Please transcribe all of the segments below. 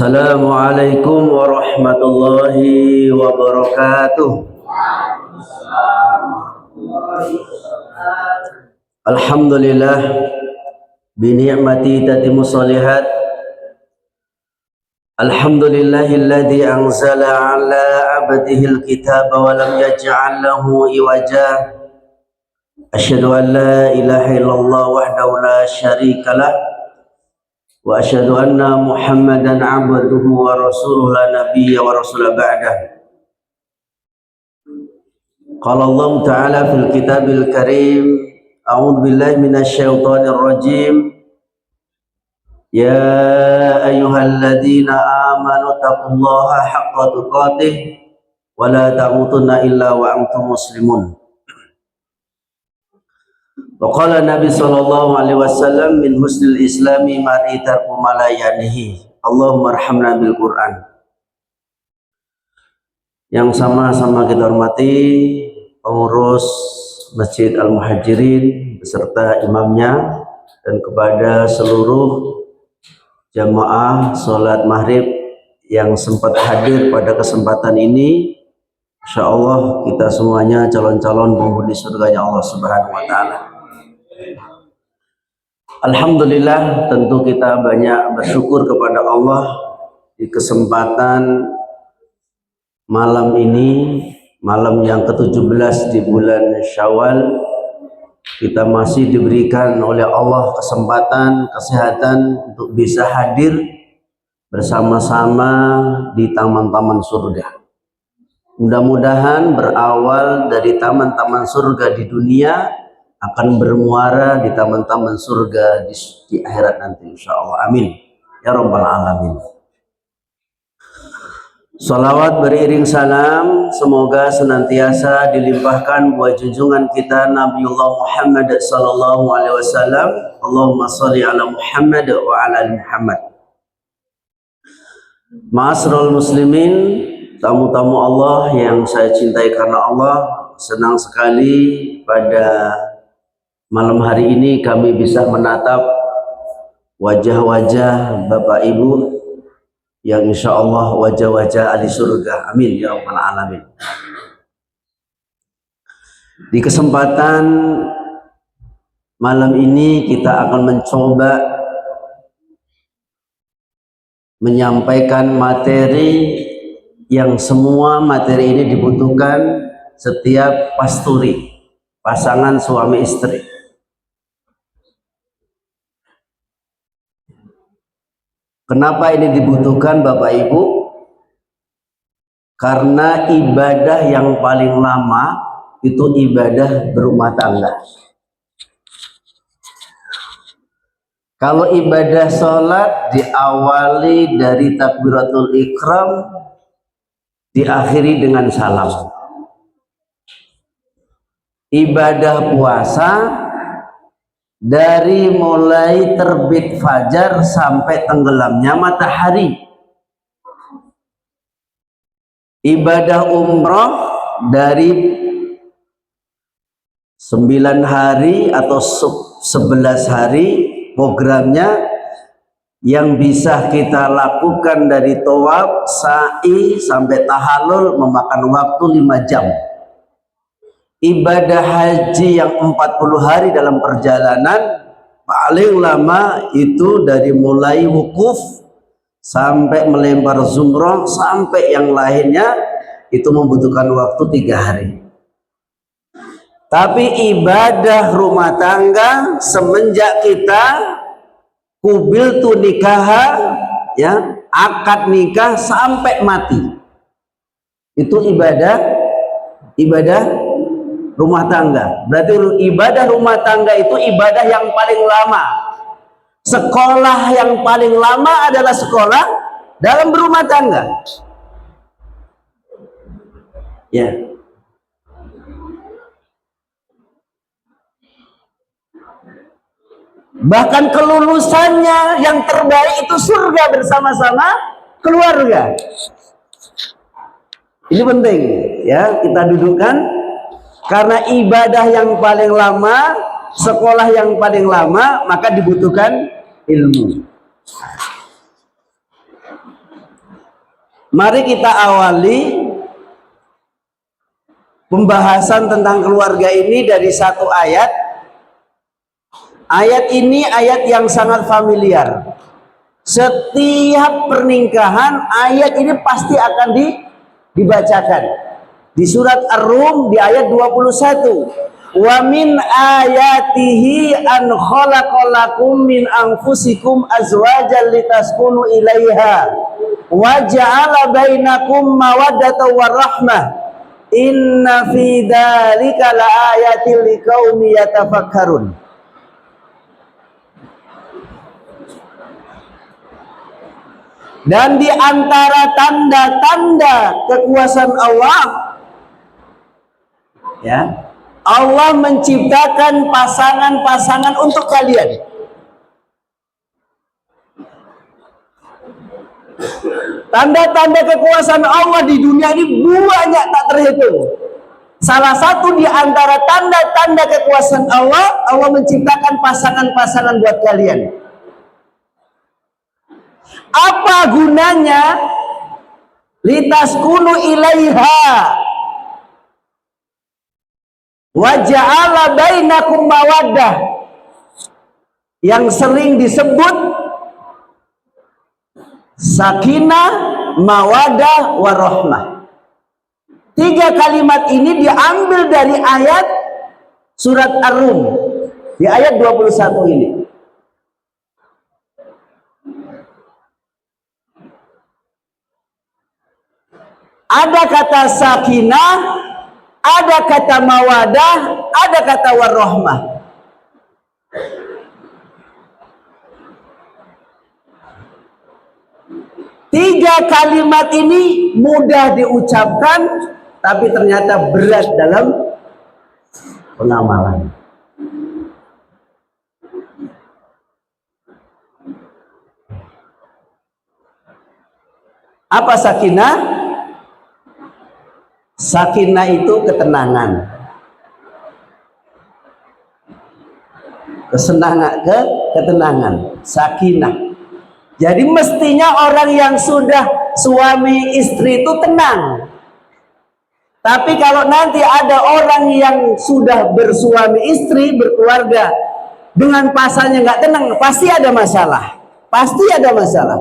Assalamualaikum warahmatullahi wabarakatuh. Alhamdulillah bi ni'mati tatimmu shalihat. Alhamdulillahilladzi anzala ala abdihil kitaba wa lam yaj'al lahu iwaja. Asyhadu an la ilaha illallah wahdahu la syarikalah wa asyhadu anna Muhammadan abduhu wa rasuluhu la nabiyya wa rasula ba'dah. Qala Allah Ta'ala fil kitabil karim, a'udzu billahi minasy syaithanir rajim. Ya ayyuhalladzina amanu taqullaha haqqa tuqatih wa la tamutunna illa wa antum muslimun. Wa qala Nabi sallallahu alaihi wasallam min husnil islami mar'i tarku ma la yanihi. Allahumma arhamna bil Qur'an. Yang sama-sama kita hormati pengurus Masjid Al-Muhajirin beserta imamnya, dan kepada seluruh jamaah sholat maghrib yang sempat hadir pada kesempatan ini. Insyaallah kita semuanya calon-calon penghuni surganya Allah Subhanahu wa taala. Alhamdulillah, tentu kita banyak bersyukur kepada Allah di kesempatan malam ini, malam yang ke-17 di bulan Syawal. Kita masih diberikan oleh Allah kesempatan, kesehatan untuk bisa hadir bersama-sama di taman-taman surga. Mudah-mudahan berawal dari taman-taman surga di dunia akan bermuara di taman-taman surga di akhirat nanti, insyaallah. Amin ya rabbal alamin. Salawat beriring salam semoga senantiasa dilimpahkan buat junjungan kita Nabiullah Muhammad sallallahu alaihi wasallam. Allahumma shalli ala Muhammad wa ala ali Muhammad. Ma'asyiral muslimin, tamu-tamu Allah yang saya cintai karena Allah, senang sekali pada malam hari ini kami bisa menatap wajah-wajah Bapak Ibu yang insya Allah wajah-wajah ahli surga. Amin ya rabbal alamin. Di kesempatan malam ini kita akan mencoba menyampaikan materi yang semua materi ini dibutuhkan setiap pasturi, pasangan suami istri. Kenapa ini dibutuhkan Bapak Ibu? Karena ibadah yang paling lama itu ibadah berumah tangga. Kalau ibadah sholat diawali dari takbiratul ikram, diakhiri dengan salam. Ibadah puasa dari mulai terbit fajar sampai tenggelamnya matahari. Ibadah umroh dari 9 hari atau 11 hari programnya, yang bisa kita lakukan dari tawaf, sa'i sampai tahallul memakan waktu 5 jam. Ibadah haji yang 40 hari dalam perjalanan paling lama itu dari mulai wukuf sampai melempar zumrah sampai yang lainnya itu membutuhkan waktu 3 hari. Tapi ibadah rumah tangga semenjak kita kubiltu nikaha, ya, akad nikah sampai mati, itu ibadah rumah tangga. Berarti ibadah rumah tangga itu ibadah yang paling lama. Sekolah yang paling lama adalah sekolah dalam berumah tangga. Ya. Bahkan kelulusannya yang terbaik itu surga bersama-sama keluarga. Ini penting ya kita dudukkan. Karena ibadah yang paling lama, sekolah yang paling lama, maka dibutuhkan ilmu. Mari kita awali pembahasan tentang keluarga ini dari satu ayat. Ayat ini ayat yang sangat familiar. Setiap pernikahan ayat ini pasti akan dibacakan. Di surat Ar-Rum di ayat 21. Wa min ayatihi an khalaqalakum min anfusikum azwajan litaskunu ilaiha wa ja'ala bainakum mawaddatan warahmah inna fi dzalika laayatil liqaumi yatafakkarun. Dan di antara tanda-tanda kekuasaan Allah, ya, Allah menciptakan pasangan-pasangan untuk kalian. Tanda-tanda kekuasaan Allah di dunia ini banyak tak terhitung. Salah satu di antara tanda-tanda kekuasaan Allah, Allah menciptakan pasangan-pasangan buat kalian. Apa gunanya? Litaskunu ilaiha wa ja'ala bainakum mawaddah, yang sering disebut sakinah, mawaddah, warahmah. 3 kalimat ini diambil dari ayat surat Ar-Rum di ayat 21 ini. Ada kata sakinah, ada kata mawadah, ada kata warahmah. Tiga kalimat ini mudah diucapkan, tapi ternyata berat dalam pengamalan. Apa sakinah? Sakinah itu ketenangan, ketenangan, sakinah. Jadi mestinya orang yang sudah suami istri itu tenang. Tapi kalau nanti ada orang yang sudah bersuami istri, berkeluarga, dengan pasangannya nggak tenang, pasti ada masalah. Pasti ada masalah.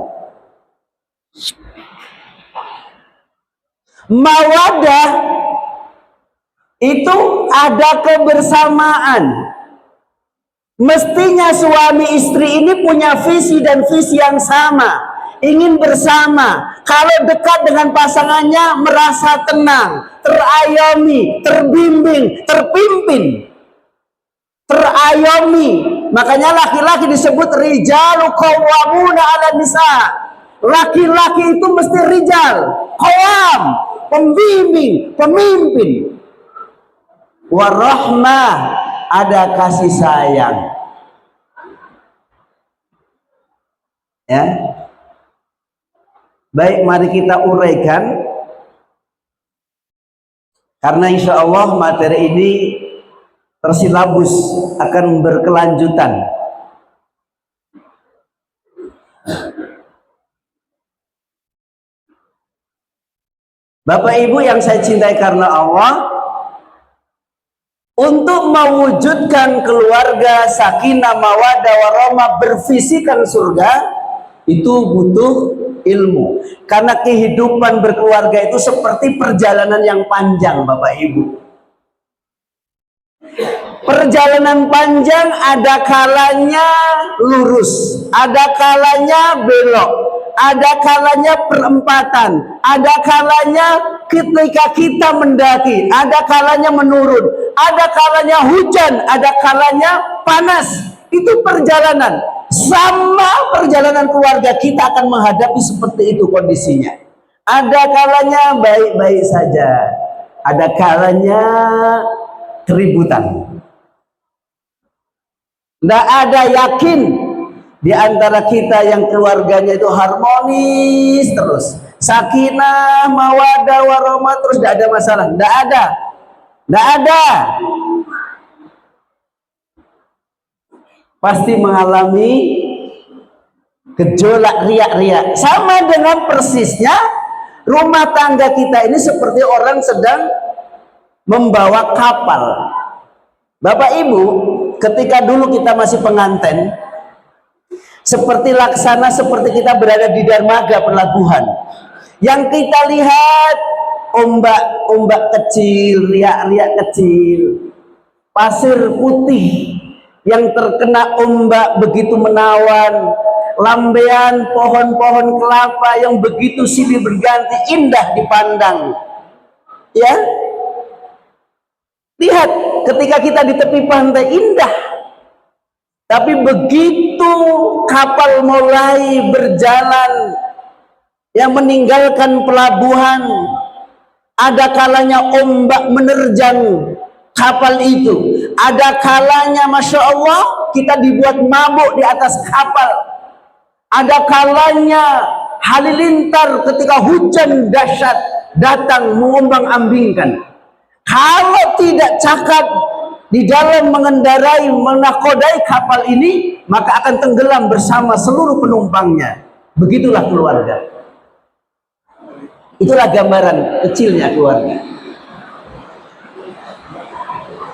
Mawadah itu ada kebersamaan. Mestinya suami istri ini punya visi dan visi yang sama, ingin bersama. Kalau dekat dengan pasangannya merasa tenang, terayomi, terbimbing, terpimpin, terayomi. Makanya laki-laki disebut rijalu qawwamuna 'alan nisa. Laki-laki itu mesti rijal, qawam, pembimbing, pemimpin. Warahmah, ada kasih sayang. Ya. Baik, mari kita uraikan, karena insya Allah materi ini tersilabus, akan berkelanjutan. Bapak Ibu yang saya cintai karena Allah, untuk mewujudkan keluarga sakinah, mawaddah, warahmah, bervisikan surga, itu butuh ilmu. Karena kehidupan berkeluarga itu seperti perjalanan yang panjang, Bapak Ibu. Perjalanan panjang, ada kalanya lurus, ada kalanya belok, ada kalanya perempatan, ada kalanya ketika kita mendaki, ada kalanya menurun, ada kalanya hujan, ada kalanya panas. Itu perjalanan. Sama perjalanan keluarga kita akan menghadapi seperti itu kondisinya. Ada kalanya baik-baik saja, ada kalanya keributan. Tidak ada yakin di antara kita yang keluarganya itu harmonis terus, sakinah, mawaddah, warahmah terus, tidak ada masalah. Tidak ada, tidak ada. Pasti mengalami gejolak riak-riak. Sama dengan persisnya Rumah tangga kita ini seperti orang sedang membawa kapal. Bapak Ibu, ketika dulu kita masih pengantin, seperti laksana seperti kita berada di dermaga pelabuhan. Yang kita lihat ombak-ombak kecil, riak-riak kecil, pasir putih yang terkena ombak begitu menawan, lambean pohon-pohon kelapa yang begitu silih berganti, indah dipandang. Ya, lihat ketika kita di tepi pantai indah, tapi begitu kapal mulai berjalan yang meninggalkan pelabuhan, ada kalanya ombak menerjang kapal itu, ada kalanya Masya Allah kita dibuat mabuk di atas kapal, ada kalanya halilintar ketika hujan dahsyat datang mengombang-ambingkan. Kalau tidak cakap di dalam mengendarai, menakodai kapal ini, maka akan tenggelam bersama seluruh penumpangnya. Begitulah keluarga. Itulah gambaran kecilnya keluarga.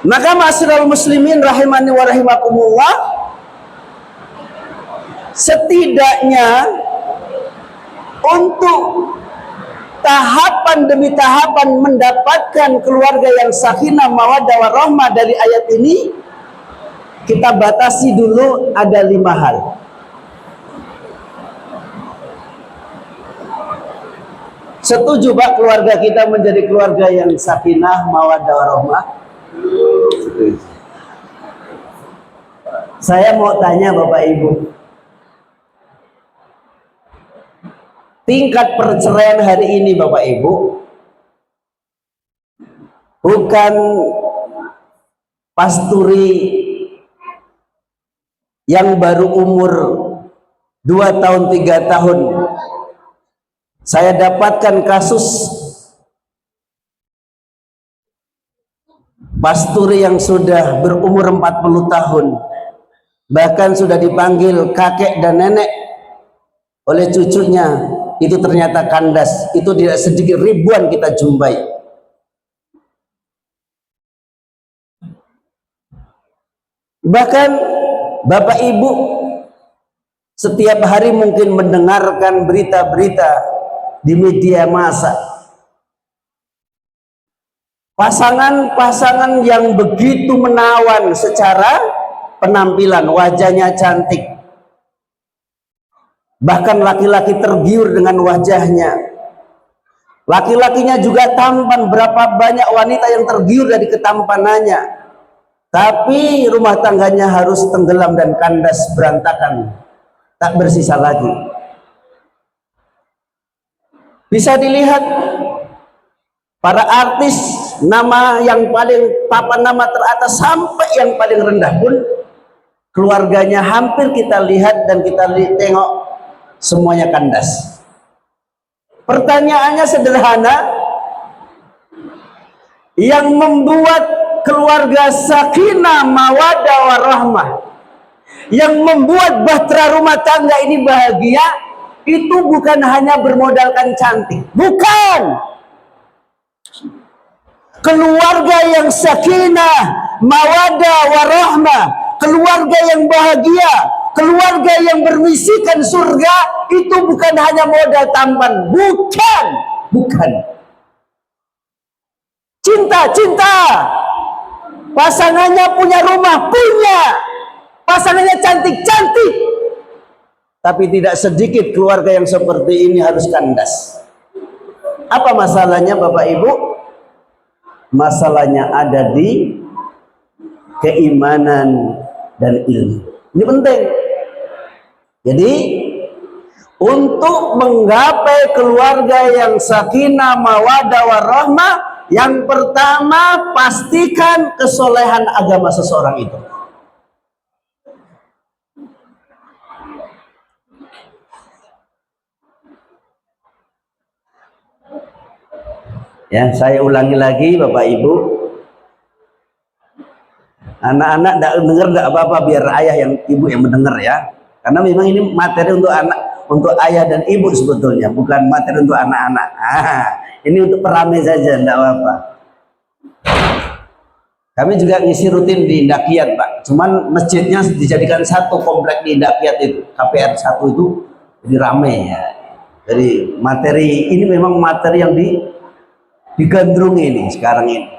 Maka ma'asyiral muslimin rahimani wa rahimakumullah, setidaknya untuk tahapan demi tahapan mendapatkan keluarga yang sakinah mawaddah warahmah dari ayat ini, kita batasi dulu ada 5 hal. Setuju Pak keluarga kita menjadi keluarga yang sakinah mawaddah warahmah? Setuju. Saya mau tanya Bapak Ibu, tingkat perceraian hari ini Bapak Ibu bukan pasturi yang baru umur 2 tahun 3 tahun. Saya dapatkan kasus pasturi yang sudah berumur 40 tahun, bahkan sudah dipanggil kakek dan nenek oleh cucunya. Itu ternyata kandas. Itu tidak sedikit, ribuan kita jumpai. Bahkan Bapak Ibu setiap hari mungkin mendengarkan berita-berita di media massa, pasangan-pasangan yang begitu menawan secara penampilan, wajahnya cantik, bahkan laki-laki tergiur dengan wajahnya, laki-lakinya juga tampan. Berapa banyak wanita yang tergiur dari ketampanannya, tapi rumah tangganya harus tenggelam dan kandas berantakan, tak bersisa lagi. Bisa dilihat para artis, nama yang paling papan nama teratas sampai yang paling rendah pun keluarganya hampir kita lihat dan kita tengok semuanya kandas. Pertanyaannya sederhana, yang membuat keluarga sakinah mawaddah warahmah, yang membuat bahtera rumah tangga ini bahagia, itu bukan hanya bermodalkan cantik, bukan. Keluarga yang sakinah mawaddah warahmah, keluarga yang bahagia, keluarga yang bermisikan surga, itu bukan hanya modal tampan, bukan. Cinta, pasangannya punya rumah, punya, pasangannya cantik, tapi tidak sedikit keluarga yang seperti ini harus kandas. Apa masalahnya Bapak Ibu? Masalahnya ada di keimanan dan ilmu. Ini penting. Jadi untuk menggapai keluarga yang sakinah mawaddah warahmah, yang pertama pastikan kesolehan agama seseorang itu. Ya, saya ulangi lagi Bapak Ibu. Anak-anak tidak dengar tidak apa-apa, biar ayah yang ibu yang mendengar ya. Karena memang ini materi untuk anak, untuk ayah dan ibu sebetulnya, bukan materi untuk anak-anak. Ini untuk peramai saja, tidak apa-apa. Kami juga ngisi rutin di Indah Kiat, Pak. Cuman masjidnya dijadikan satu komplek di Indah Kiat itu, KPR 1 itu, jadi rame ya. Jadi materi ini memang materi yang digandrungi ini sekarang ini.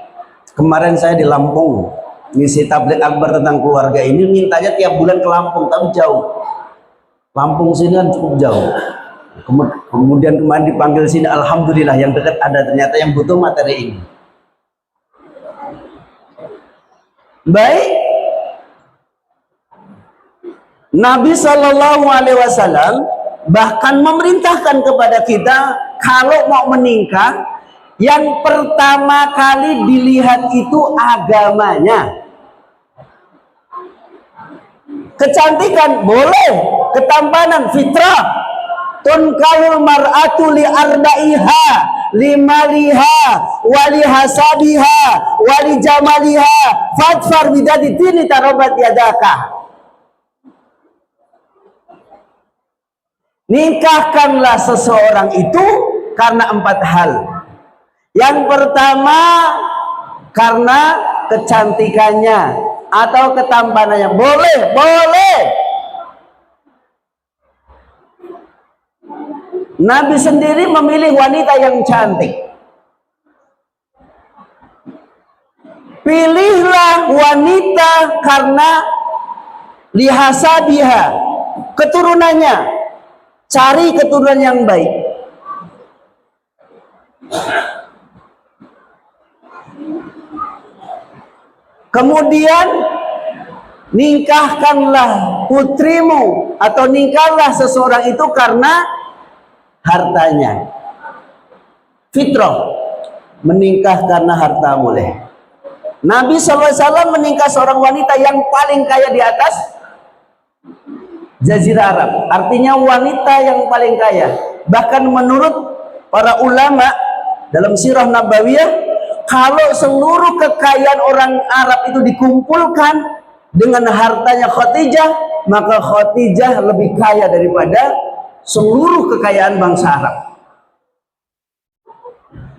Kemarin saya di Lampung ngisi tabligh akbar tentang keluarga ini, mintanya tiap bulan ke Lampung, tapi jauh. Lampung sini kan cukup jauh. Kemudian kemarin dipanggil sini, alhamdulillah yang dekat ada, ternyata yang butuh materi ini. Baik, Nabi Shallallahu Alaihi Wasallam bahkan memerintahkan kepada kita kalau mau menikah, yang pertama kali dilihat itu agamanya. Kecantikan boleh, ketampanan fitrah. Tunkahul mar'atu li arbaiha, limaliha, wali hasabiha, wali jamaliha, fadfar bidati tini tarobat yadaka. Nikahkanlah seseorang itu karena 4 hal. Yang pertama karena kecantikannya atau ketampanannya. Boleh, boleh. Nabi sendiri memilih wanita yang cantik. Pilihlah wanita karena lihasabiha, keturunannya. Cari keturunan yang baik. Kemudian nikahkanlah putrimu atau nikahlah seseorang itu karena hartanya. Fitrah, menikah karena harta boleh. Nabi SAW menikah seorang wanita yang paling kaya di atas Jazirah Arab, artinya wanita yang paling kaya. Bahkan menurut para ulama dalam sirah nabawiyah, kalau seluruh kekayaan orang Arab itu dikumpulkan dengan hartanya Khadijah, maka Khadijah lebih kaya daripada seluruh kekayaan bangsa Arab.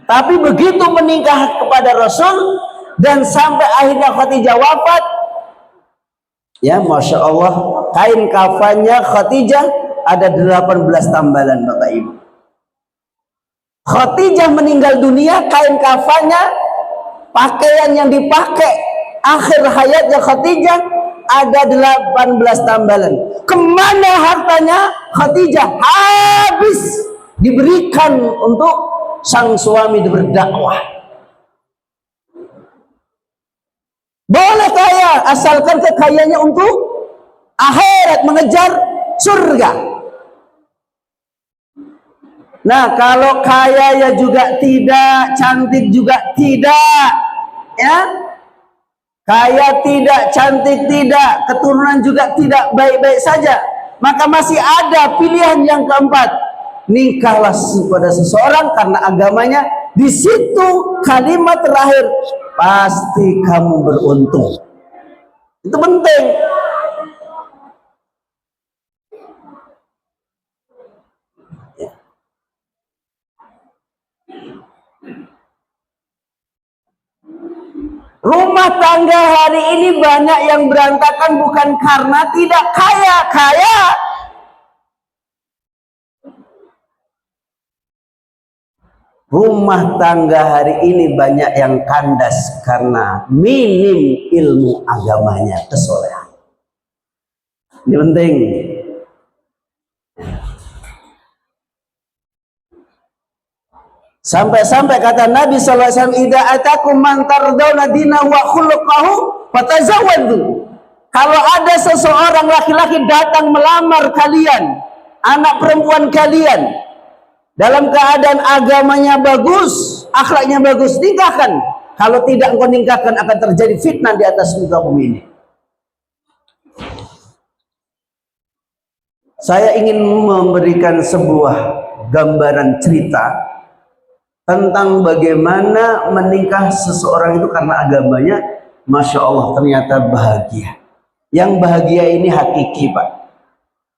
Tapi begitu menikah kepada Rasul dan sampai akhirnya Khadijah wafat, ya Masya Allah, kain kafannya Khadijah ada 18 tambalan, Bapak Ibu. Khadijah meninggal dunia, kain kafannya, pakaian yang dipakai akhir hayatnya Khadijah ada 18 tambalan. Kemana hartanya Khadijah? Habis diberikan untuk sang suami berdakwah. Boleh kaya, asalkan kekayaannya untuk akhirat, mengejar surga. Nah, kalau kaya ya juga tidak, cantik juga tidak, ya. Kaya tidak, cantik tidak, keturunan juga tidak, baik-baik saja. Maka masih ada pilihan yang keempat. Nikahlah kepada seseorang karena agamanya. Di situ kalimat terakhir, pasti kamu beruntung. Itu penting. Rumah tangga hari ini banyak yang berantakan bukan karena tidak kaya. Rumah tangga hari ini banyak yang kandas karena minim ilmu agamanya, kesolehan. Ini penting. Sampai-sampai kata Nabi SAW, idza atakum man tardawna dinahu wa khuluquhu fatazawwadu. Kalau ada seseorang laki-laki datang melamar kalian, anak perempuan kalian, dalam keadaan agamanya bagus, akhlaknya bagus, nikahkan. Kalau tidak engkau nikahkan, akan terjadi fitnah di atas muka bumi ini. Saya ingin memberikan sebuah gambaran cerita tentang bagaimana menikah seseorang itu karena agamanya. Masya Allah, ternyata bahagia. Yang bahagia ini hakiki, Pak,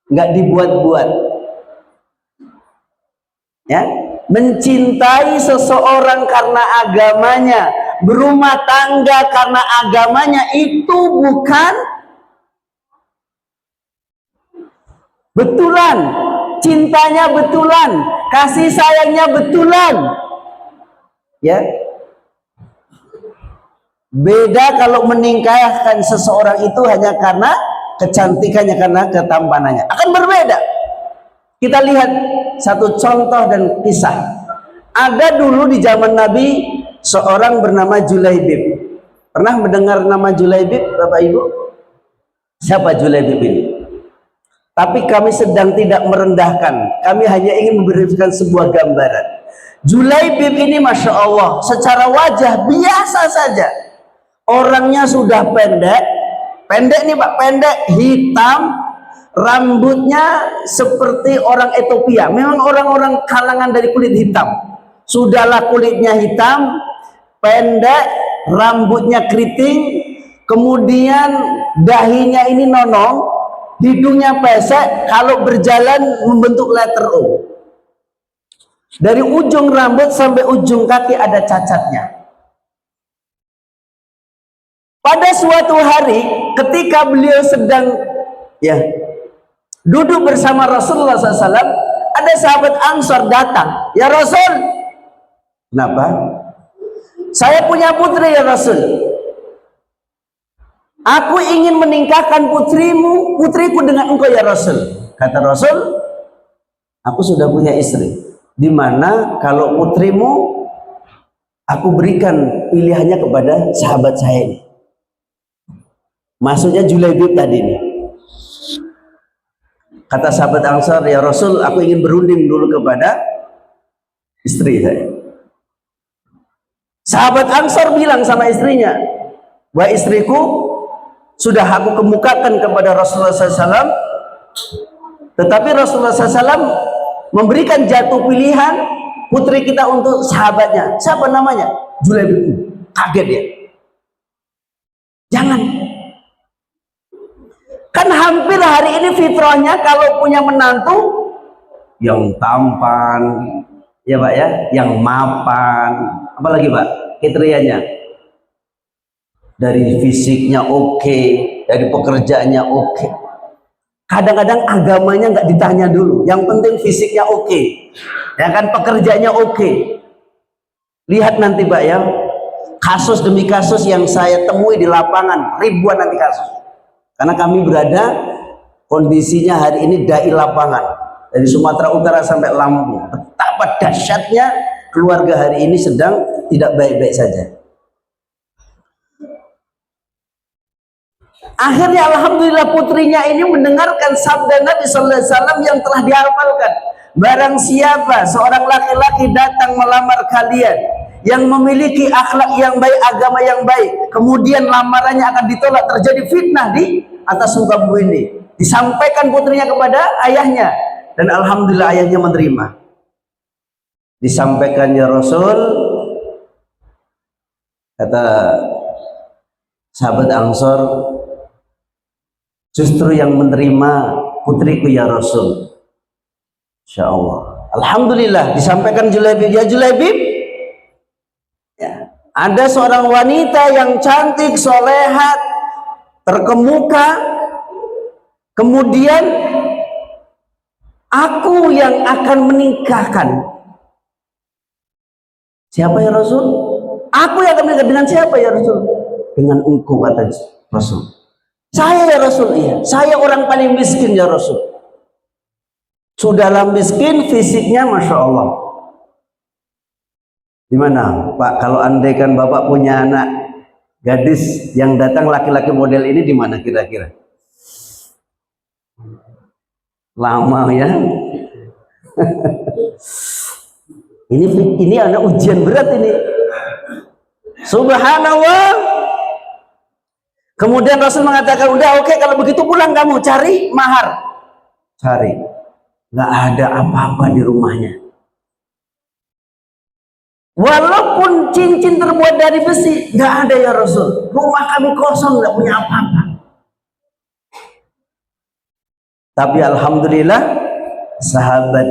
nggak dibuat-buat. Ya, mencintai seseorang karena agamanya, berumah tangga karena agamanya, itu bukan betulan. Cintanya betulan, kasih sayangnya betulan. Ya. Beda kalau meningkahkan seseorang itu hanya karena kecantikannya, karena ketampanannya. Akan berbeda. Kita lihat satu contoh dan kisah. Ada dulu di zaman Nabi seorang bernama Julaibib. Pernah mendengar nama Julaibib, Bapak Ibu? Siapa Julaibib ini? Tapi kami sedang tidak merendahkan, kami hanya ingin memberikan sebuah gambaran. Julaibib ini Masya Allah, secara wajah biasa saja. Orangnya sudah pendek nih Pak, pendek, hitam, rambutnya seperti orang Ethiopia. Memang orang-orang kalangan dari kulit hitam. Sudahlah kulitnya hitam, pendek, rambutnya keriting, kemudian dahinya ini nonong, hidungnya pesek, kalau berjalan membentuk letter O. Dari ujung rambut sampai ujung kaki ada cacatnya. Pada suatu hari ketika beliau sedang duduk bersama Rasulullah SAW, ada sahabat Ansor datang. Ya Rasul, kenapa? Saya punya putri ya Rasul. Aku ingin menikahkan putriku dengan engkau ya Rasul. Kata Rasul, aku sudah punya istri. Dimana kalau putrimu, aku berikan pilihannya kepada sahabat saya ini. Maksudnya Julaibib tadi ini. Kata sahabat Ansar, ya Rasul, aku ingin berunding dulu kepada istri saya. Sahabat Ansar bilang sama istrinya, wah istriku, sudah aku kemukakan kepada Rasulullah SAW, tetapi Rasulullah SAW memberikan jatuh pilihan putri kita untuk sahabatnya. Siapa namanya? Julaibib. Kaget ya. Jangan. Kan hampir hari ini fitrahnya kalau punya menantu yang tampan, ya Pak ya, yang mapan, apalagi Pak kriterianya? Dari fisiknya oke, dari pekerjaannya oke. Kadang-kadang agamanya nggak ditanya dulu, yang penting fisiknya oke, ya kan, pekerjaannya oke. Lihat nanti Pak ya, kasus demi kasus yang saya temui di lapangan, ribuan nanti kasus. Karena kami berada kondisinya hari ini dai lapangan, dari Sumatera Utara sampai Lampung. Betapa dahsyatnya keluarga hari ini sedang tidak baik-baik saja. Akhirnya alhamdulillah putrinya ini mendengarkan sabda Nabi sallallahu alaihi wasallam yang telah dihafalkan. Barang siapa seorang laki-laki datang melamar kalian yang memiliki akhlak yang baik, agama yang baik, kemudian lamarannya akan ditolak, terjadi fitnah di atas muka bumi ini. Disampaikan putrinya kepada ayahnya dan alhamdulillah ayahnya menerima. Disampaikan ya Rasul, kata sahabat Ansor, justru yang menerima putriku ya Rasul. Insya Allah. Alhamdulillah disampaikan Julaibib, ya Julaibib, ya, ada seorang wanita yang cantik, solehat, terkemuka, kemudian aku yang akan menikahkan. Siapa ya Rasul? Aku yang akan menikah dengan siapa ya Rasul? Dengan engkau, kata Rasul. Saya ya Rasul, iya. Saya orang paling miskin ya Rasul. Sudahlah miskin, fisiknya Masya Allah. Dimana Pak, kalau andaikan Bapak punya anak gadis yang datang laki-laki model ini, di mana kira-kira? Lama ya. ini anak ujian berat ini. Subhanallah. Kemudian Rasul mengatakan, udah oke, kalau begitu pulang kamu cari mahar. Cari, nggak ada apa-apa di rumahnya. Walaupun cincin terbuat dari besi, nggak ada ya Rasul. Rumah kami kosong, nggak punya apa-apa. Tapi alhamdulillah sahabat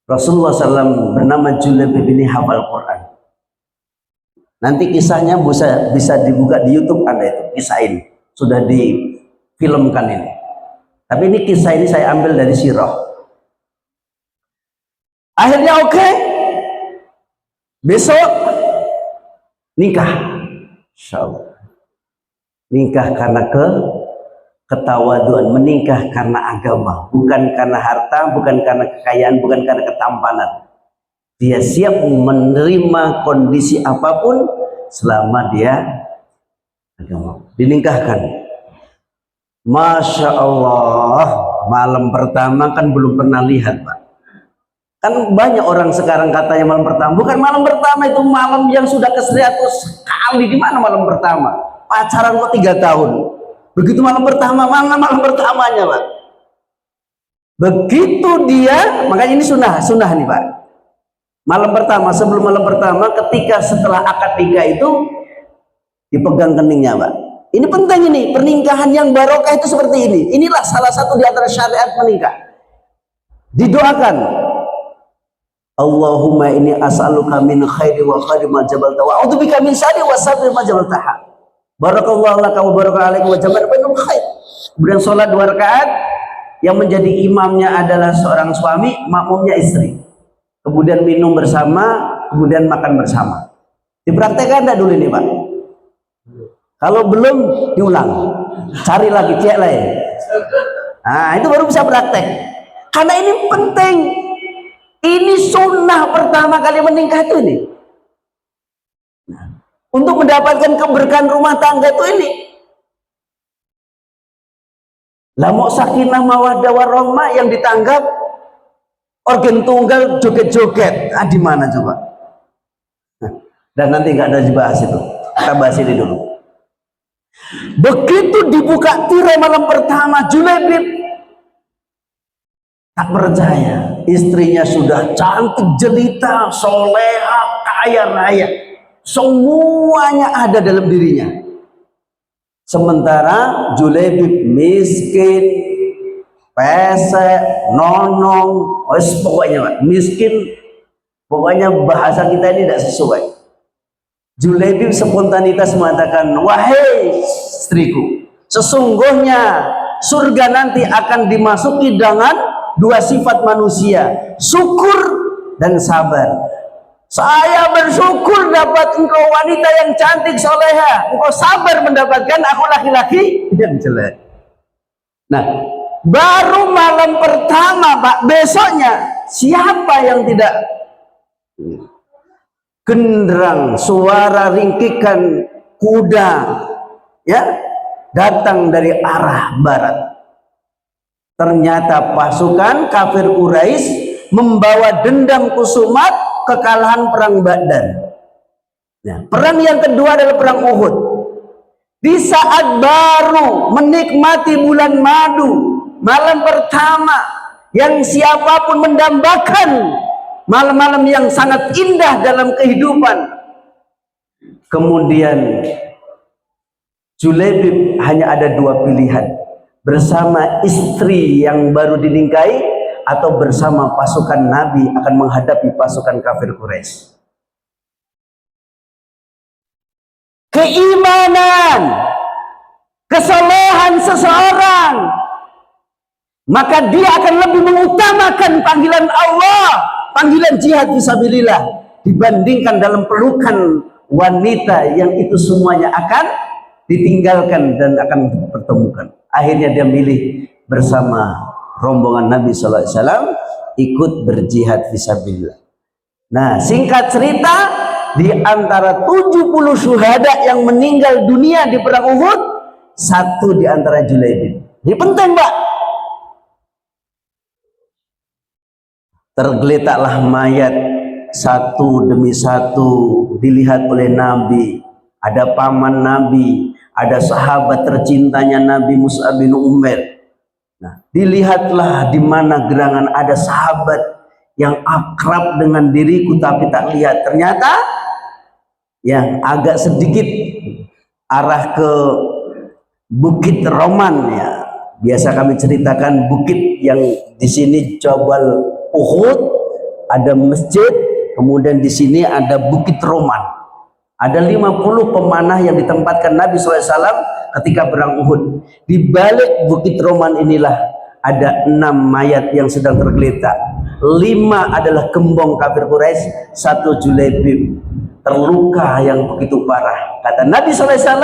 Rasulullah SAW bernama Julaibib ini hafal Quran. Nanti kisahnya bisa dibuka di YouTube, ada itu kisah ini sudah difilmkan ini. Tapi ini kisah ini saya ambil dari sirah. Akhirnya oke. Besok nikah. Insyaallah. Nikah karena ketawaduan, menikah karena agama, bukan karena harta, bukan karena kekayaan, bukan karena ketampanan. Dia siap menerima kondisi apapun selama dia agama. Dinikahkan. Masya Allah, malam pertama kan belum pernah lihat, Pak. Kan banyak orang sekarang katanya malam pertama. Bukan malam pertama, itu malam yang sudah ke 100 kali. Di mana malam pertama? Pacaran kok 3 tahun. Begitu malam pertama, mana malam pertamanya, Pak? Begitu dia, makanya ini sunnah nih, Pak. Malam pertama, sebelum malam pertama, ketika setelah akad nikah itu dipegang keningnya, Pak. Ini penting ini, pernikahan yang barokah itu seperti ini. Inilah salah satu di antara syariat menikah. Didoakan, Allahumma inni as'aluka min khairi wa khairi ma jabalta wa a'udzubika min syarri wa syarri ma jabaltaha. Barakallahu laka wa baraka alaika wa jamal bainal khair. Kemudian sholat 2 rakaat, yang menjadi imamnya adalah seorang suami, makmumnya istri. Kemudian minum bersama, kemudian makan bersama. Dipraktekkan enggak dulu ini, Pak? Kalau belum, diulang. Cari lagi, cek lain. Nah, itu baru bisa praktek. Karena ini penting. Ini sunnah pertama kali menikah itu ini. Untuk mendapatkan keberkahan rumah tangga itu ini. Lah mau sakinah mawaddah warahmah yang ditanggap organ tunggal joget-joget. Ah, di mana coba? Dan nanti nggak ada dibahas itu. Kita bahas ini dulu. Begitu dibuka tirai malam pertama, Julaibib tak percaya. Istrinya sudah cantik jelita, soleha, kaya raya. Semuanya ada dalam dirinya. Sementara Julaibib miskin, pesek, nonong, pokoknya Pak, miskin. Pokoknya bahasa kita ini tidak sesuai. Julaibib spontanitas mengatakan, wahai istriku, sesungguhnya surga nanti akan dimasuki dengan 2 sifat manusia, syukur dan sabar. Saya bersyukur dapat engkau wanita yang cantik soleha, engkau sabar mendapatkan aku laki-laki yang jelek. Nah, baru malam pertama, Pak, besoknya siapa yang tidak genderang suara ringkikan kuda ya datang dari arah barat. Ternyata pasukan kafir Quraisy membawa dendam kusumat kekalahan perang Badar. Nah, perang yang kedua adalah perang Uhud. Di saat baru menikmati bulan madu, malam pertama yang siapapun mendambakan malam-malam yang sangat indah dalam kehidupan. Kemudian Julaibib hanya ada 2 pilihan, bersama istri yang baru dinikahi atau bersama pasukan Nabi akan menghadapi pasukan kafir Quraisy. Keimanan, kesolehan seseorang, maka dia akan lebih mengutamakan panggilan Allah, panggilan jihad fisabilillah, dibandingkan dalam pelukan wanita yang itu semuanya akan ditinggalkan dan akan dipertemukan. Akhirnya dia milih bersama rombongan Nabi SAW ikut berjihad fisabilillah. Nah, singkat cerita, di antara 70 syuhada yang meninggal dunia di perang Uhud, 1 di antara Julaibib. Ini penting, Pak. Tergeletaklah mayat satu demi satu dilihat oleh Nabi. Ada paman Nabi, ada sahabat tercintanya Nabi Mus'ab bin Umair. Nah, dilihatlah di mana gerangan ada sahabat yang akrab dengan diriku tapi tak lihat. Ternyata yang agak sedikit arah ke Bukit Roman ya. Biasa kami ceritakan bukit yang di sini Jabal Uhud, ada masjid, kemudian di sini ada Bukit Roman. Ada 50 pemanah yang ditempatkan Nabi SAW ketika perang Uhud. Di balik Bukit Roman inilah ada 6 mayat yang sedang tergeletak. 5 adalah gembong kafir Quraisy, 1 Julaibib terluka yang begitu parah. Kata Nabi SAW,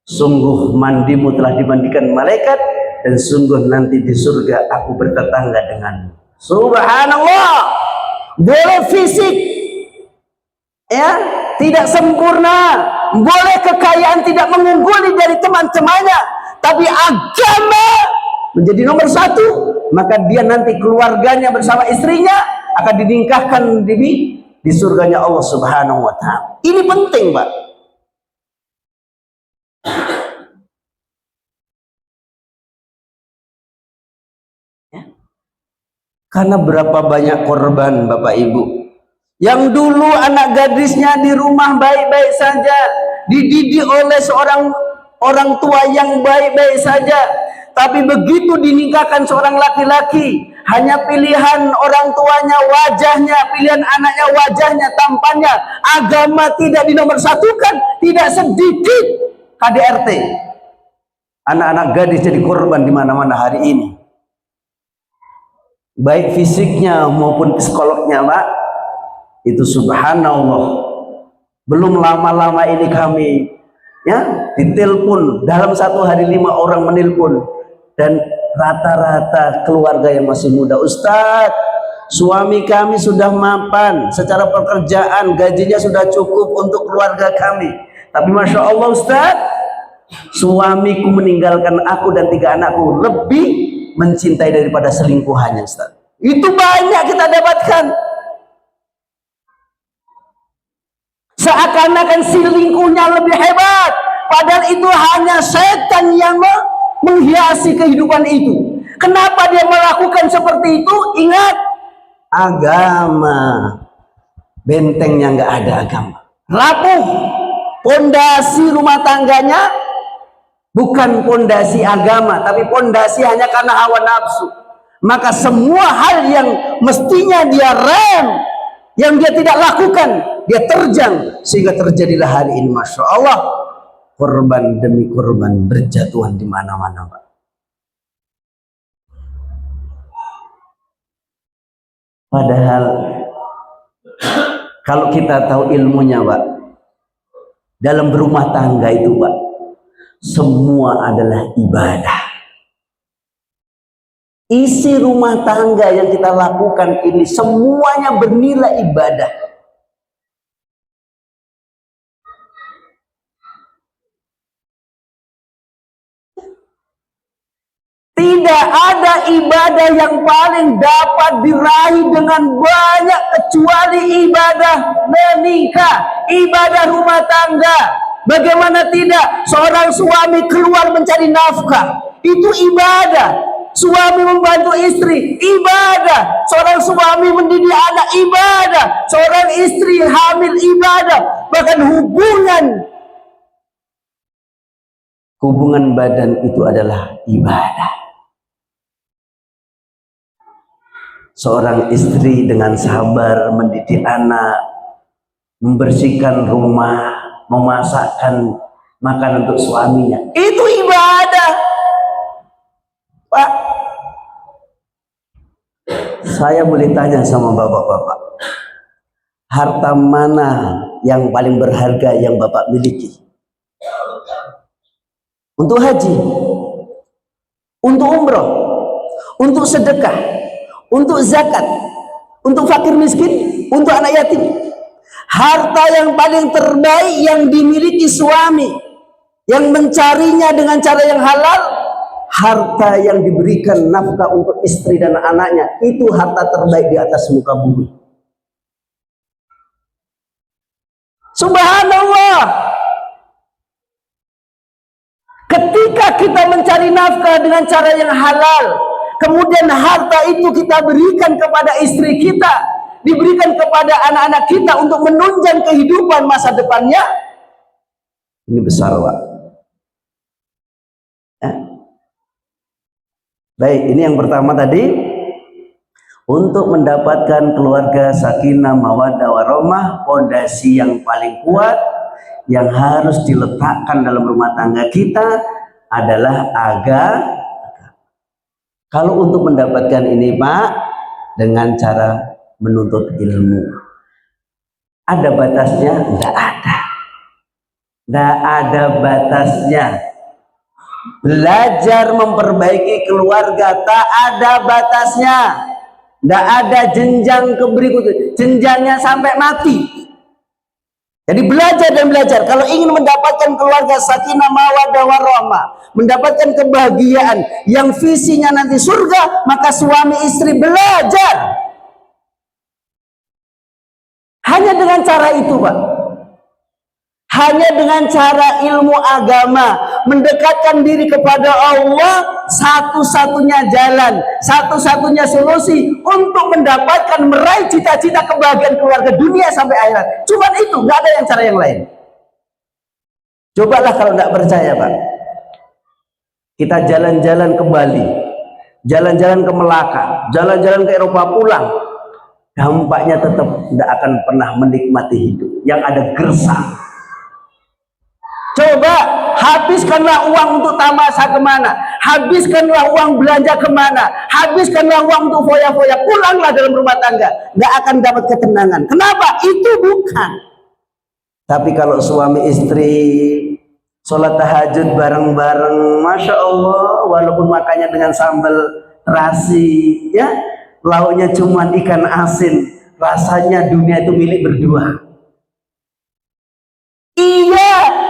sungguh mandimu telah dimandikan malaikat, dan sungguh nanti di surga aku bertetangga denganmu. Subhanallah. Boleh fisik ya tidak sempurna, boleh kekayaan tidak mengungguli dari teman-temannya, tapi agama menjadi nomor 1, maka dia nanti keluarganya bersama istrinya akan dinikahkan di surganya Allah Subhanahu wa Ta'ala. Ini penting, Pak. Karena berapa banyak korban, Bapak Ibu, yang dulu anak gadisnya di rumah baik-baik saja, dididik oleh seorang orang tua yang baik-baik saja, tapi begitu dinikahkan seorang laki-laki, hanya pilihan orang tuanya wajahnya, pilihan anaknya wajahnya, tampannya, agama tidak dinomorsatukan. Tidak sedikit KDRT, anak-anak gadis jadi korban di mana-mana hari ini, baik fisiknya maupun psikolognya, Pak. Itu subhanallah. Belum lama-lama ini kami ya ditelepon, dalam 1 hari 5 orang menelpon, dan rata-rata keluarga yang masih muda. Ustadz, suami kami sudah mapan secara pekerjaan, gajinya sudah cukup untuk keluarga kami, tapi Masya Allah Ustadz, suamiku meninggalkan aku dan 3 anakku, lebih mencintai daripada selingkuhannya Ustadz. Itu banyak kita dapatkan. Seakan-akan selingkuhnya lebih hebat, padahal itu hanya setan yang menghiasi kehidupan itu. Kenapa dia melakukan seperti itu? Ingat, agama, bentengnya nggak ada agama, rapuh. Pondasi rumah tangganya bukan pondasi agama, tapi pondasi hanya karena hawa nafsu. Maka semua hal yang mestinya dia rem, yang dia tidak lakukan, dia terjang, sehingga terjadilah hari ini, Masya Allah, korban demi korban berjatuhan di mana-mana, Pak. Padahal kalau kita tahu ilmunya, Pak, dalam berumah tangga itu, Pak, semua adalah ibadah. Isi rumah tangga yang kita lakukan ini semuanya bernilai ibadah. Tidak ada ibadah yang paling dapat diraih dengan banyak kecuali ibadah menikah, ibadah rumah tangga. Bagaimana tidak? Seorang suami keluar mencari nafkah, itu ibadah. Suami membantu istri, ibadah. Seorang suami mendidik anak, ibadah. Seorang istri hamil, ibadah. Bahkan hubungan badan itu adalah ibadah. Seorang istri dengan sabar mendidik anak, membersihkan rumah, memasakkan makanan untuk suaminya, itu ibadah, Pak. Saya boleh tanya sama bapak-bapak, harta mana yang paling berharga yang bapak miliki? Untuk haji, untuk umroh, untuk sedekah, untuk zakat, untuk fakir miskin, untuk anak yatim. Harta yang paling terbaik yang dimiliki suami, yang mencarinya dengan cara yang halal, harta yang diberikan nafkah untuk istri dan anaknya, itu harta terbaik di atas muka bumi. Subhanallah. Ketika kita mencari nafkah dengan cara yang halal, kemudian harta itu kita berikan kepada istri kita, diberikan kepada anak-anak kita untuk menunjang kehidupan masa depannya, ini besar, Pak. Baik, ini yang pertama tadi, Untuk mendapatkan keluarga sakinah mawaddah warahmah, fondasi yang paling kuat yang harus diletakkan dalam rumah tangga kita adalah agama. Kalau untuk mendapatkan ini Pak, dengan cara menuntut ilmu. Ada batasnya? Tidak ada. Tidak ada batasnya. Belajar memperbaiki keluarga tak ada batasnya. Tidak ada jenjang ke berikutnya, jenjangnya sampai mati. Jadi belajar dan belajar. Kalau ingin mendapatkan keluarga sakinah mawaddah warahmah, mendapatkan kebahagiaan yang visinya nanti surga, maka suami istri belajar. Hanya dengan cara itu Pak. Hanya dengan cara ilmu agama, mendekatkan diri kepada Allah, satu-satunya jalan, satu-satunya solusi untuk mendapatkan meraih cita-cita kebahagiaan keluarga dunia sampai akhirat. Cuman itu, nggak ada yang cara yang lain. Cobalah kalau nggak percaya Pak. Kita jalan-jalan ke Bali, jalan-jalan ke Melaka, jalan-jalan ke Eropa pulang. Dampaknya tetap tidak akan pernah menikmati hidup. Yang ada gersang. Coba habiskanlah uang untuk tamasa kemana, habiskanlah uang belanja kemana, habiskanlah uang untuk foya-foya, pulanglah dalam rumah tangga, nggak akan dapat ketenangan. Kenapa? Itu bukan. Tapi kalau suami istri sholat tahajud bareng-bareng, masya Allah, walaupun makannya dengan sambal terasi, ya, lauknya cuma ikan asin, rasanya dunia itu milik berdua. Iya.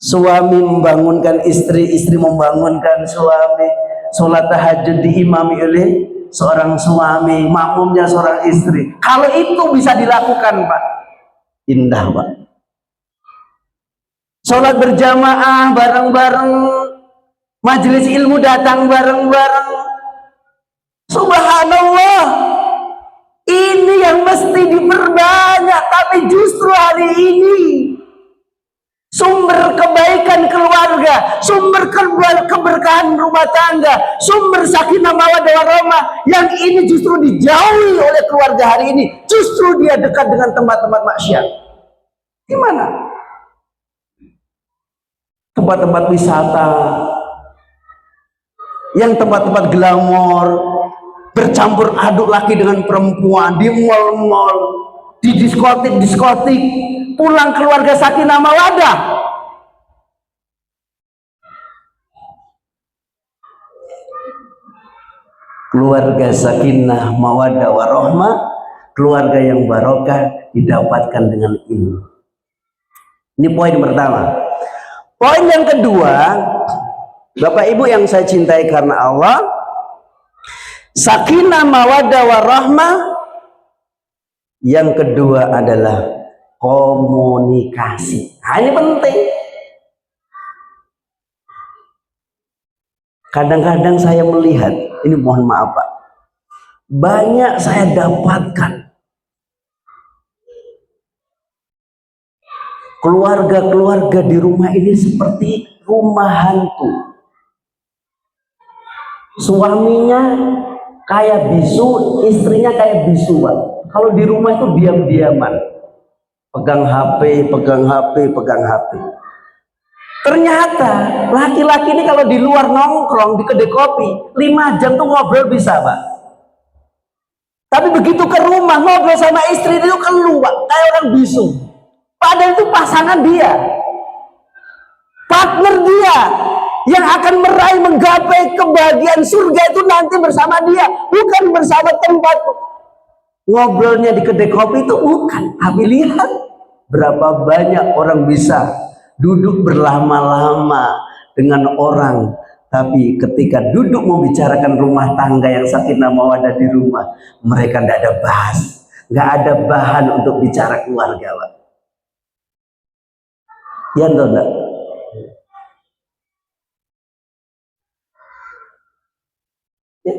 Suami membangunkan istri, istri membangunkan suami, sholat tahajud diimami oleh seorang suami, makmumnya seorang istri. Kalau itu bisa dilakukan Pak, indah Pak. Sholat berjamaah bareng-bareng, majelis ilmu datang bareng-bareng. Subhanallah, ini yang mesti diperbanyak. Tapi justru hari ini sumber kebaikan keluarga, sumber keberkahan rumah tangga, sumber sakinah mawaddah warahmah yang ini justru dijauhi oleh keluarga hari ini. Justru dia dekat dengan tempat-tempat maksiat. Gimana? Tempat-tempat wisata, yang tempat-tempat glamor, bercampur aduk laki dengan perempuan, di mal-mal, di diskotik, pulang keluarga sakinah mawaddah. Keluarga sakinah mawaddah warahmah, keluarga yang barokah didapatkan dengan ilmu. Ini poin pertama. Poin yang kedua, Bapak Ibu yang saya cintai karena Allah, sakinah mawaddah warahmah yang kedua adalah komunikasi. Nah, ini penting. Kadang-kadang saya melihat, ini mohon maaf Pak, banyak saya dapatkan keluarga-keluarga di rumah ini seperti rumah hantu. Suaminya kayak bisu, istrinya kayak bisu Pak. Kalau di rumah itu diam-diaman, pegang HP, pegang HP, pegang HP. Ternyata laki-laki ini kalau di luar nongkrong di kedai kopi 5 jam tuh ngobrol bisa Pak. Tapi begitu ke rumah ngobrol sama istri itu keluar kayak orang bisu. Padahal itu pasangan dia, partner dia yang akan meraih menggapai kebahagiaan surga itu nanti bersama dia, bukan bersama tempat ngobrolnya di kedai kopi itu bukan. Tapi lihat berapa banyak orang bisa duduk berlama-lama dengan orang, tapi ketika duduk membicarakan rumah tangga yang sakinah mawaddah di rumah, mereka tidak ada bahas, nggak ada bahan untuk bicara keluarga Pak. Ya enggak? Ya.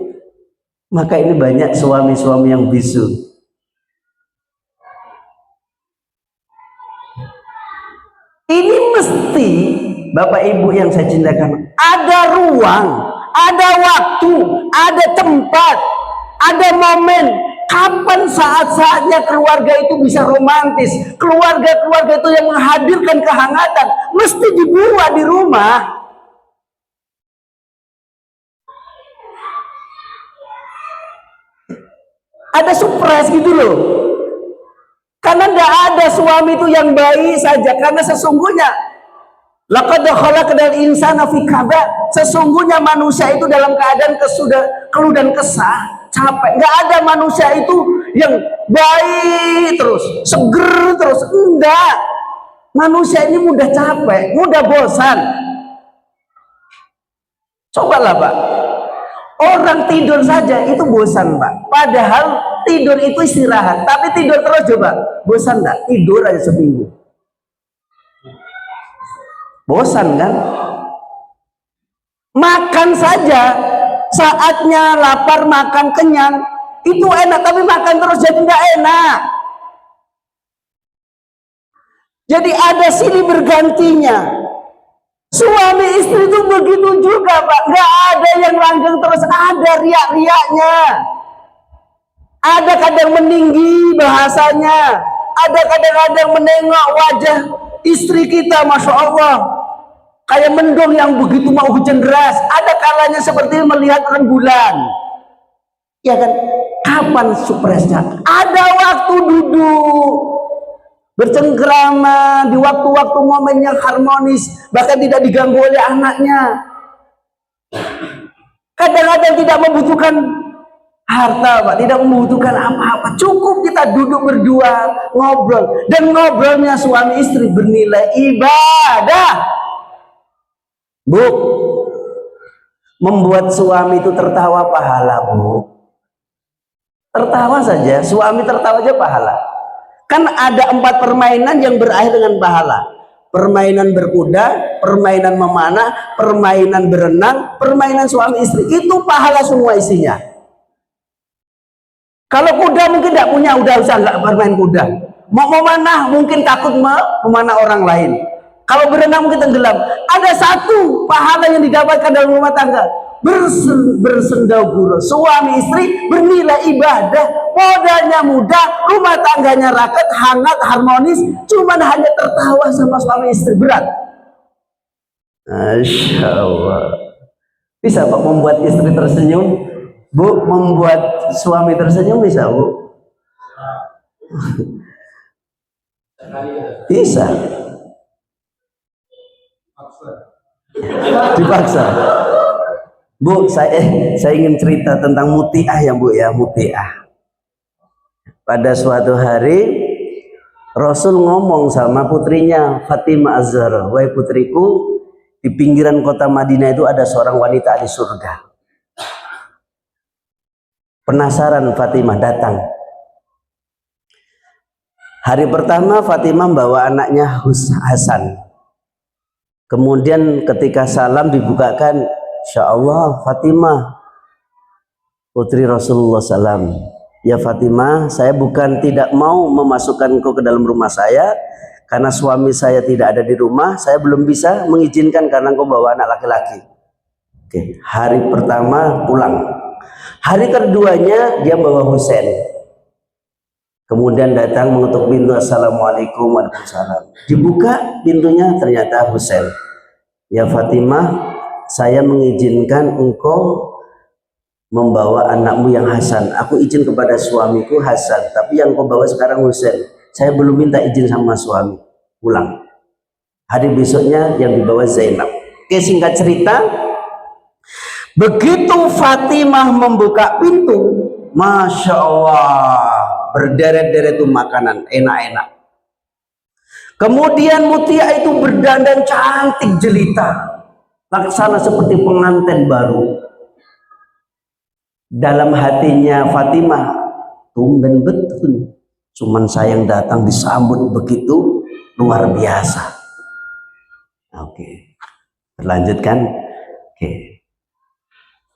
Maka ini banyak suami-suami yang bisu. Ini mesti Bapak Ibu yang saya cintakan, ada ruang, ada waktu, ada tempat, Ada momen kapan saat-saatnya keluarga itu bisa romantis, keluarga-keluarga itu yang menghadirkan kehangatan, mesti dibuat di rumah. Ada surprise gitu loh. Karena tidak ada suami itu yang baik saja, karena sesungguhnya laqad khalaqnal insana fi kabad, sesungguhnya manusia itu dalam keadaan keluh dan kesah, capek. Nggak ada manusia itu yang baik terus, seger terus, enggak. Manusia ini mudah capek, mudah bosan. Cobalah Pak, orang tidur saja itu bosan Pak, padahal tidur itu istirahat, tapi tidur terus coba, bosan enggak? Tidur aja seminggu, bosan kan? Makan saja, saatnya lapar makan kenyang itu enak, tapi makan terus jadi nggak enak. Jadi ada silih bergantinya. Suami istri itu begitu juga Pak, nggak ada yang langgeng terus, ada riak-riaknya. Ada kadang meninggi bahasanya, ada kadang-kadang menengok wajah istri kita, Masya Allah, kayak mendung yang begitu mau hujan deras. Ada kalanya seperti melihat rembulan. Ya kan? Kapan surprise-nya? Ada waktu duduk bercengkrama di waktu-waktu momen yang harmonis, bahkan tidak diganggu oleh anaknya. Kadang-kadang tidak membutuhkan harta Pak, tidak membutuhkan apa-apa, cukup kita duduk berdua ngobrol, dan ngobrolnya suami istri bernilai ibadah. Bu, membuat suami itu tertawa pahala Bu. Tertawa saja, suami tertawa aja pahala. Kan ada 4 permainan yang berakhir dengan pahala. Permainan berkuda, permainan memanah, permainan berenang, permainan suami istri. Itu pahala semua isinya. Kalau kuda mungkin tidak punya, udah usah nggak bermain kuda. Mau memanah mungkin takut memanah orang lain. Kalau berenang mungkin tenggelam. Ada satu pahala yang didapatkan dalam rumah tangga, bersendau suami istri bernilai ibadah, modalnya mudah, rumah tangganya raket, hangat, harmonis, cuman hanya tertawa sama suami istri. Berat. Masya Allah. Bisa Pak membuat istri tersenyum? Bu, membuat suami tersenyum bisa Bu? Bisa. Dipaksa. Bu, saya ingin cerita tentang mutiah ya Bu ya, mutiah. Pada suatu hari Rasul ngomong sama putrinya Fatimah Az-Zahra, "Wahai putriku, di pinggiran kota Madinah itu ada seorang wanita di surga." Penasaran Fatimah datang. Hari pertama Fatimah membawa anaknya Hasan. Kemudian ketika salam dibukakan, Insya Allah Fatimah putri Rasulullah SAW. Ya Fatimah, saya bukan tidak mau memasukkan engkau ke dalam rumah saya, karena suami saya tidak ada di rumah, saya belum bisa mengizinkan karena engkau bawa anak laki-laki. Oke, hari pertama pulang. Hari keduanya dia bawa Husain. Kemudian datang mengetuk pintu, Assalamualaikum warahmatullahi wabarakatuh. Dibuka pintunya, ternyata Husain. Ya Fatimah, saya mengizinkan engkau membawa anakmu yang Hasan. Aku izin kepada suamiku Hasan, tapi yang kau bawa sekarang Husain. Saya belum minta izin sama suami. Pulang. Hari besoknya yang dibawa Zainab. Oke, singkat cerita, begitu Fatimah membuka pintu, Masya Allah, berderet-deret itu makanan enak-enak. Kemudian Mutia itu berdandan cantik jelita, laksana seperti pengantin baru. Dalam hatinya Fatimah, tumben betul, cuman saya yang datang disambut begitu luar biasa. Oke, berlanjutkan. Oke,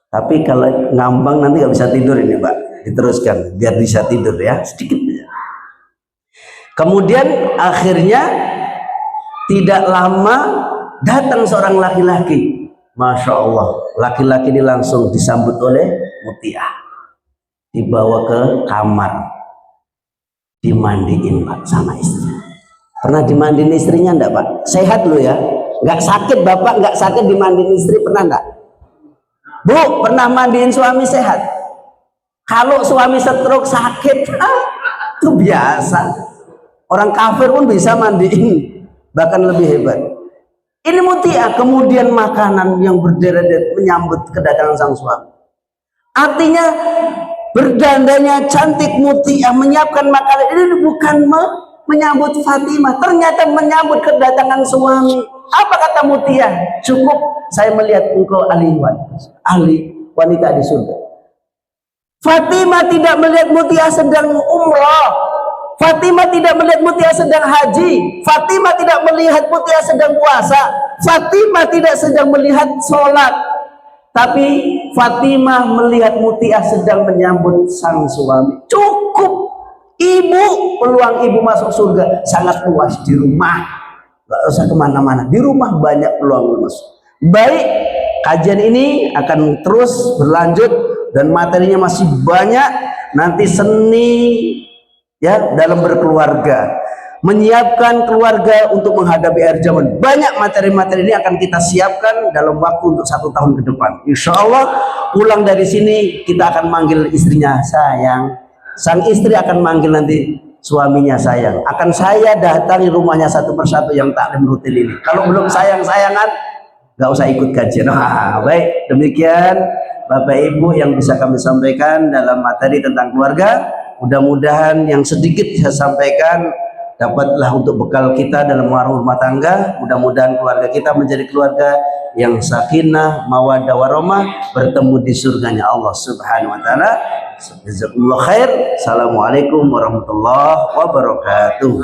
tapi kalau ngambang nanti nggak bisa tidur ini Pak, diteruskan biar bisa tidur ya, sedikit aja. Kemudian akhirnya tidak lama datang seorang laki-laki. Masya Allah, laki-laki ini langsung disambut oleh Mutiah. dibawa ke kamar, dimandiin Pak sama istri. Pernah dimandiin istrinya enggak Pak? Sehat lo ya, nggak sakit Bapak, nggak sakit dimandiin istri, pernah enggak? Bu, pernah mandiin suami sehat? Kalau suami stroke sakit, itu biasa. Orang kafir pun bisa mandiin, bahkan lebih hebat. Ini Mutia, kemudian makanan yang berderet-deret menyambut kedatangan sang suami. Artinya berdandanya cantik Mutia menyiapkan makanan ini bukan menyambut Fatimah, ternyata menyambut kedatangan suami. Apa kata Mutia? Cukup saya melihat engkau ahli wanita di surga. Fatimah tidak melihat Mutia sedang umrah. Fatimah tidak melihat Mutia sedang haji. Fatimah tidak melihat Mutia sedang puasa. Fatimah tidak sedang melihat sholat. Tapi Fatimah melihat Mutia sedang menyambut sang suami. Cukup. Ibu, peluang ibu masuk surga sangat luas di rumah. Gak usah kemana-mana. Di rumah banyak peluang masuk. Baik, kajian ini akan terus berlanjut dan materinya masih banyak. Nanti seni ya dalam berkeluarga, menyiapkan keluarga untuk menghadapi akhir zaman. Banyak materi-materi ini akan kita siapkan dalam waktu untuk 1 tahun ke depan. Insya Allah pulang dari sini kita akan manggil istrinya sayang. Sang istri akan manggil nanti suaminya sayang. Akan saya datangi rumahnya satu persatu yang taklim rutin ini. Kalau belum sayang-sayangan, nggak usah ikut kajian. Baik, demikian Bapak Ibu yang bisa kami sampaikan dalam materi tentang keluarga. Mudah-mudahan yang sedikit saya sampaikan dapatlah untuk bekal kita dalam rumah tangga. Mudah-mudahan keluarga kita menjadi keluarga yang sakinah, mawaddah warahmah, bertemu di surganya Allah Subhanahu wa taala. Jazakumullah khair. Assalamualaikum warahmatullahi wabarakatuh.